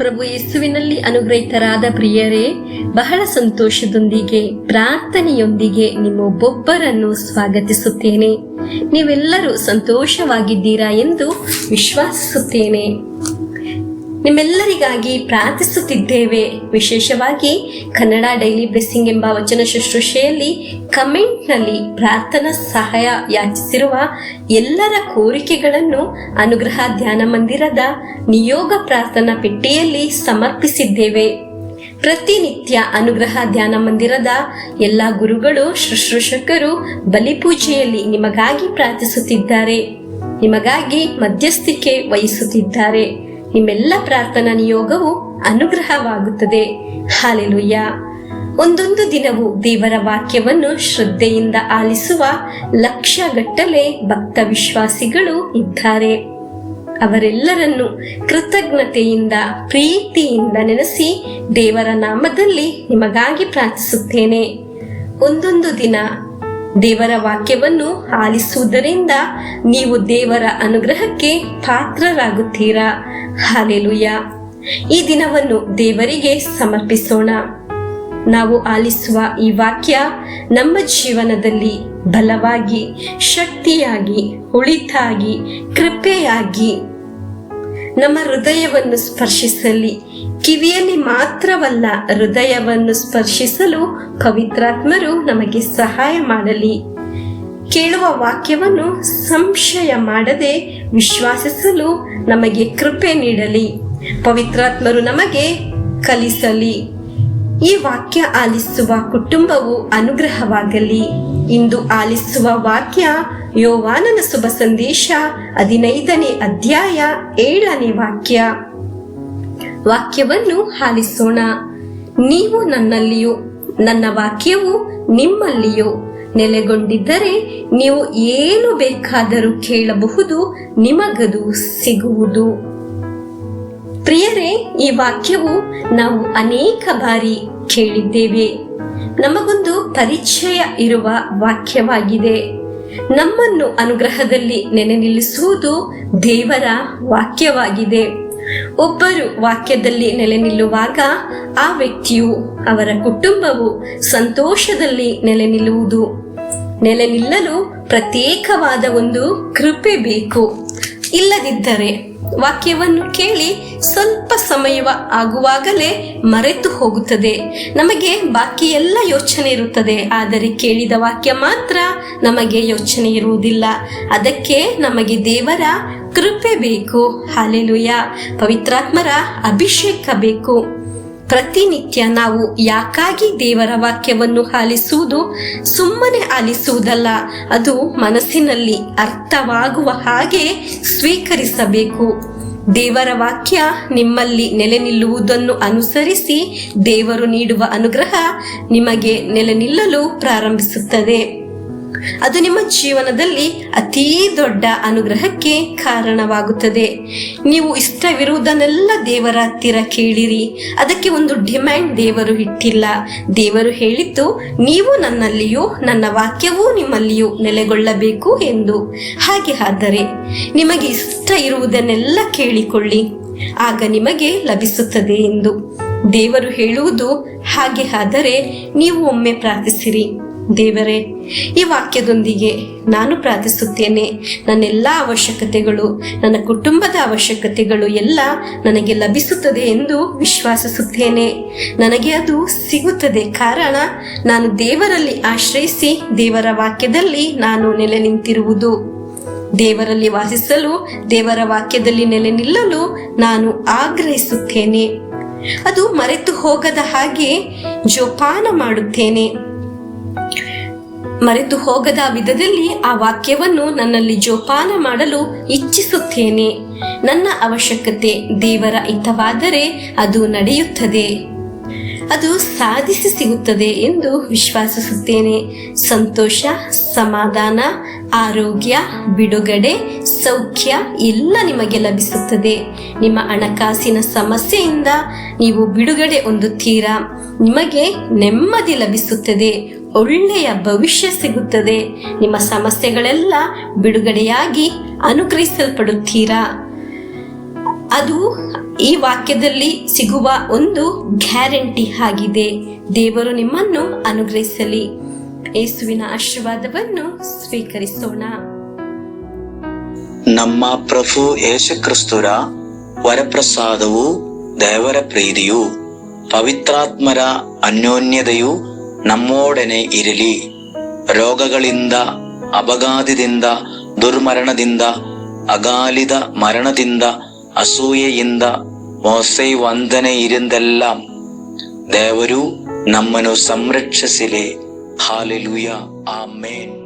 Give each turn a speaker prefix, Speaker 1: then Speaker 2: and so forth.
Speaker 1: ಪ್ರಭು ಯೇಸುವಿನಲ್ಲಿ ಅನುಗ್ರಹಿತರಾದ ಪ್ರಿಯರೇ, ಬಹಳ ಸಂತೋಷದೊಂದಿಗೆ ಪ್ರಾರ್ಥನೆಯೊಂದಿಗೆ ನಿಮ್ಮೊಬ್ಬೊಬ್ಬರನ್ನು ಸ್ವಾಗತಿಸುತ್ತೇನೆ. ನೀವೆಲ್ಲರೂ ಸಂತೋಷವಾಗಿದ್ದೀರಾ ಎಂದು ವಿಶ್ವಾಸಿಸುತ್ತೇನೆ. ನಿಮ್ಮೆಲ್ಲರಿಗಾಗಿ ಪ್ರಾರ್ಥಿಸುತ್ತಿದ್ದೇವೆ. ವಿಶೇಷವಾಗಿ ಕನ್ನಡ ಡೈಲಿ ಬ್ಲೆಸ್ಸಿಂಗ್ ಎಂಬ ವಚನ ಶುಶ್ರೂಷೆಯಲ್ಲಿ ಕಮೆಂಟ್ನಲ್ಲಿ ಪ್ರಾರ್ಥನಾ ಸಹಾಯ ಯಾಚಿಸಿರುವ ಎಲ್ಲರ ಕೋರಿಕೆಗಳನ್ನು ಅನುಗ್ರಹ ಧ್ಯಾನ ಮಂದಿರದ ನಿಯೋಗ ಪ್ರಾರ್ಥನಾ ಪೆಟ್ಟಿಗೆಯಲ್ಲಿ ಸಮರ್ಪಿಸಿದ್ದೇವೆ. ಪ್ರತಿನಿತ್ಯ ಅನುಗ್ರಹ ಧ್ಯಾನ ಮಂದಿರದ ಎಲ್ಲ ಗುರುಗಳು, ಶುಶ್ರೂಷಕರು ಬಲಿಪೂಜೆಯಲ್ಲಿ ನಿಮಗಾಗಿ ಪ್ರಾರ್ಥಿಸುತ್ತಿದ್ದಾರೆ, ನಿಮಗಾಗಿ ಮಧ್ಯಸ್ಥಿಕೆ ವಹಿಸುತ್ತಿದ್ದಾರೆ. ನಿಮ್ಮೆಲ್ಲ ಪ್ರಾರ್ಥನಾ ನಿಯೋಗವು ಅನುಗ್ರಹವಾಗುತ್ತದೆ. ಹಾಲೆಲೂಯ. ಒಂದೊಂದು ದಿನವೂ ದೇವರ ವಾಕ್ಯವನ್ನು ಶ್ರದ್ಧೆಯಿಂದ ಆಲಿಸುವ ಲಕ್ಷಗಟ್ಟಲೆ ಭಕ್ತ ವಿಶ್ವಾಸಿಗಳು ಇದ್ದಾರೆ. ಅವರೆಲ್ಲರನ್ನು ಕೃತಜ್ಞತೆಯಿಂದ ಪ್ರೀತಿಯಿಂದ ನೆನೆಸಿ ದೇವರ ನಾಮದಲ್ಲಿ ನಿಮಗಾಗಿ ಪ್ರಾರ್ಥಿಸುತ್ತೇನೆ. ಒಂದೊಂದು ದಿನ ದೇವರ ವಾಕ್ಯವನ್ನು ಆಲಿಸುವುದರಿಂದ ನೀವು ದೇವರ ಅನುಗ್ರಹಕ್ಕೆ ಪಾತ್ರರಾಗುತ್ತೀರಾ. ಹಾಲೆಲೂಯ. ಈ ದಿನವನ್ನು ದೇವರಿಗೆ ಸಮರ್ಪಿಸೋಣ. ನಾವು ಆಲಿಸುವ ಈ ವಾಕ್ಯ ನಮ್ಮ ಜೀವನದಲ್ಲಿ ಬಲವಾಗಿ, ಶಕ್ತಿಯಾಗಿ, ಉಳಿತಾಗಿ, ಕೃಪೆಯಾಗಿ ನಮ್ಮ ಹೃದಯವನ್ನು ಸ್ಪರ್ಶಿಸಲಿ. ಕಿವಿಯಲ್ಲಿ ಮಾತ್ರವಲ್ಲ, ಹೃದಯವನ್ನು ಸ್ಪರ್ಶಿಸಲು ಪವಿತ್ರಾತ್ಮರು ನಮಗೆ ಸಹಾಯ ಮಾಡಲಿ. ಕೇಳುವ ವಾಕ್ಯವನ್ನು ಸಂಶಯ ಮಾಡದೆ ವಿಶ್ವಾಸಿಸಲು ನಮಗೆ ಕೃಪೆ ನೀಡಲಿ. ಪವಿತ್ರಾತ್ಮರು ನಮಗೆ ಕಲಿಸಲಿ. ಈ ವಾಕ್ಯ ಆಲಿಸುವ ಕುಟುಂಬವು ಅನುಗ್ರಹವಾಗಲಿ. ಇಂದು ಆಲಿಸುವ ವಾಕ್ಯ ಯೋವಾನನ ಶುಭ ಸಂದೇಶ 15ನೇ ಅಧ್ಯಾಯ 7ನೇ ವಾಕ್ಯ. ವಾಕ್ಯವನ್ನು ಆಲಿಸೋಣ. ನೀವು ನನ್ನಲ್ಲಿಯೂ ನನ್ನ ವಾಕ್ಯವು ನಿಮ್ಮಲ್ಲಿಯೂ ನೆಲೆಗೊಂಡಿದ್ದರೆ ನೀವು ಏನು ಬೇಕಾದರೂ ಕೇಳಬಹುದು, ನಿಮಗದು ಸಿಗುವುದು. ಪ್ರಿಯರೇ, ಈ ವಾಕ್ಯವು ನಾವು ಅನೇಕ ಬಾರಿ ಕೇಳಿದ್ದೇವೆ. ನಮಗೊಂದು ಪರಿಚಯ ಇರುವ ವಾಕ್ಯವಾಗಿದೆ. ನಮ್ಮನ್ನು ಅನುಗ್ರಹದಲ್ಲಿ ನೆನೆ ನಿಲ್ಲಿಸುವುದು ದೇವರ ವಾಕ್ಯವಾಗಿದೆ. ಒಬ್ಬರು ವಾಕ್ಯದಲ್ಲಿ ನೆಲೆ ನಿಲ್ಲುವಾಗ ಆ ವ್ಯಕ್ತಿಯು, ಅವರ ಕುಟುಂಬವು ಸಂತೋಷದಲ್ಲಿ ನೆಲೆ ನಿಲ್ಲುವುದು. ನೆಲೆ ನಿಲ್ಲಲು ಪ್ರತ್ಯೇಕವಾದ ಒಂದು ಕೃಪೆ ಬೇಕು. ಇಲ್ಲದಿದ್ದರೆ ವಾಕ್ಯವನ್ನು ಕೇಳಿ ಸ್ವಲ್ಪ ಸಮಯ ಆಗುವಾಗಲೇ ಮರೆತು ಹೋಗುತ್ತದೆ. ನಮಗೆ ಬಾಕಿ ಎಲ್ಲ ಯೋಚನೆ ಇರುತ್ತದೆ, ಆದರೆ ಕೇಳಿದ ವಾಕ್ಯ ಮಾತ್ರ ನಮಗೆ ಯೋಚನೆ ಇರುವುದಿಲ್ಲ. ಅದಕ್ಕೆ ನಮಗೆ ದೇವರ ಕೃಪೆ ಬೇಕು. ಹಾಲೆಲೂಯ. ಪವಿತ್ರಾತ್ಮರ ಅಭಿಷೇಕ ಬೇಕು. ಪ್ರತಿನಿತ್ಯ ನಾವು ಯಾಕಾಗಿ ದೇವರ ವಾಕ್ಯವನ್ನು ಆಲಿಸುವುದು? ಸುಮ್ಮನೆ ಆಲಿಸುವುದಲ್ಲ, ಅದು ಮನಸ್ಸಿನಲ್ಲಿ ಅರ್ಥವಾಗುವ ಹಾಗೆ ಸ್ವೀಕರಿಸಬೇಕು. ದೇವರ ವಾಕ್ಯ ನಿಮ್ಮಲ್ಲಿ ನೆಲೆ ನಿಲ್ಲುವುದನ್ನು ಅನುಸರಿಸಿ ದೇವರು ನೀಡುವ ಅನುಗ್ರಹ ನಿಮಗೆ ನೆಲೆ ನಿಲ್ಲಲು ಪ್ರಾರಂಭಿಸುತ್ತದೆ. ಅದು ನಿಮ್ಮ ಜೀವನದಲ್ಲಿ ಅತೀ ದೊಡ್ಡ ಅನುಗ್ರಹಕ್ಕೆ ಕಾರಣವಾಗುತ್ತದೆ. ನೀವು ಇಷ್ಟವಿರುವುದನ್ನೆಲ್ಲ ದೇವರ ಹತ್ತಿರ ಕೇಳಿರಿ. ಅದಕ್ಕೆ ಒಂದು ಡಿಮ್ಯಾಂಡ್ ದೇವರು ಇಟ್ಟಿಲ್ಲ. ದೇವರು ಹೇಳಿದ್ದು, ನೀವು ನನ್ನಲ್ಲಿಯೂ ನನ್ನ ವಾಕ್ಯವೂ ನಿಮ್ಮಲ್ಲಿಯೂ ನೆಲೆಗೊಳ್ಳಬೇಕು ಎಂದು. ಹಾಗೆ ಆದರೆ ನಿಮಗೆ ಇಷ್ಟ ಇರುವುದನ್ನೆಲ್ಲ ಕೇಳಿಕೊಳ್ಳಿ, ಆಗ ನಿಮಗೆ ಲಭಿಸುತ್ತದೆ ಎಂದು ದೇವರು ಹೇಳುವುದು. ಹಾಗೆ ಆದರೆ ನೀವು ಒಮ್ಮೆ ಪ್ರಾರ್ಥಿಸಿರಿ, ದೇವರೇ, ಈ ವಾಕ್ಯದೊಂದಿಗೆ ನಾನು ಪ್ರಾರ್ಥಿಸುತ್ತೇನೆ. ನನ್ನೆಲ್ಲ ಅವಶ್ಯಕತೆಗಳು, ನನ್ನ ಕುಟುಂಬದ ಅವಶ್ಯಕತೆಗಳು ಎಲ್ಲ ನನಗೆ ಲಭಿಸುತ್ತದೆ ಎಂದು ವಿಶ್ವಾಸಿಸುತ್ತೇನೆ. ನನಗೆ ಅದು ಸಿಗುತ್ತದೆ, ಕಾರಣ ನಾನು ದೇವರಲ್ಲಿ ಆಶ್ರಯಿಸಿ ದೇವರ ವಾಕ್ಯದಲ್ಲಿ ನಾನು ನೆಲೆ ನಿಂತಿರುವುದು. ದೇವರಲ್ಲಿ ವಾಸಿಸಲು, ದೇವರ ವಾಕ್ಯದಲ್ಲಿ ನೆಲೆ ನಿಲ್ಲಲು ನಾನು ಆಗ್ರಹಿಸುತ್ತೇನೆ. ಅದು ಮರೆತು ಹೋಗದ ಹಾಗೆ ಜೋಪಾನ ಮಾಡುತ್ತೇನೆ. ಮರೆತು ಹೋಗದ ವಿಧದಲ್ಲಿ ಆ ವಾಕ್ಯವನ್ನು ನನ್ನಲ್ಲಿ ಜೋಪಾನ ಮಾಡಲು ಇಚ್ಛಿಸುತ್ತೇನೆ. ನನ್ನ ಅವಶ್ಯಕತೆ ದೇವರ ಹಿತವಾದರೆ ಅದು ನಡೆಯುತ್ತದೆ, ಅದು ಸಾಧಿಸಿ ಸಿಗುತ್ತದೆ ಎಂದು ವಿಶ್ವಾಸಿಸುತ್ತೇನೆ. ಸಂತೋಷ, ಸಮಾಧಾನ, ಆರೋಗ್ಯ, ಬಿಡುಗಡೆ, ಸೌಖ್ಯ ಎಲ್ಲ ನಿಮಗೆ ಲಭಿಸುತ್ತದೆ. ನಿಮ್ಮ ಹಣಕಾಸಿನ ಸಮಸ್ಯೆಯಿಂದ ನೀವು ಬಿಡುಗಡೆ ಹೊಂದುತ್ತೀರಾ. ನಿಮಗೆ ನೆಮ್ಮದಿ ಲಭಿಸುತ್ತದೆ, ಒಳ್ಳೆಯ ಭವಿಷ್ಯ ಸಿಗುತ್ತದೆ. ನಿಮ್ಮ ಸಮಸ್ಯೆಗಳೆಲ್ಲ ಬಿಡುಗಡೆಯಾಗಿ ಅನುಗ್ರಹಿಸಲ್ಪಡುತ್ತೀರಾ. ಅದು ಈ ವಾಕ್ಯದಲ್ಲಿ ಸಿಗುವ ಒಂದು ಗ್ಯಾರಂಟಿ ಆಗಿದೆ. ದೇವರು ನಿಮ್ಮನ್ನು ಅನುಗ್ರಹಿಸಲಿ. ಯೇಸುವಿನ ಆಶೀರ್ವಾದವನ್ನು ಸ್ವೀಕರಿಸೋಣ.
Speaker 2: ನಮ್ಮ ಪ್ರಭು ಯೇಸುಕ್ರಿಸ್ತರ ವರಪ್ರಸಾದವು, ದೇವರ ಪ್ರೀತಿಯು, ಪವಿತ್ರಾತ್ಮರ ಅನ್ಯೋನ್ಯತೆಯು ನಮ್ಮೊಡನೆ ಇರಲಿ. ರೋಗಗಳಿಂದ, ಅಪಘಾತದಿಂದ, ದುರ್ಮರಣದಿಂದ, ಅಗಾಲಿದ ಮರಣದಿಂದ, ಅಸೂಯೆಯಿಂದ, ಮೋಸೆ ವಂದನೆಯಿಂದೆല്ലാം ದೇವರು ನಮ್ಮನ್ನು ಸಂರಕ್ಷಿಸಲಿ. ಹಾಲೆಲೂಯ, ಆಮೇನ್.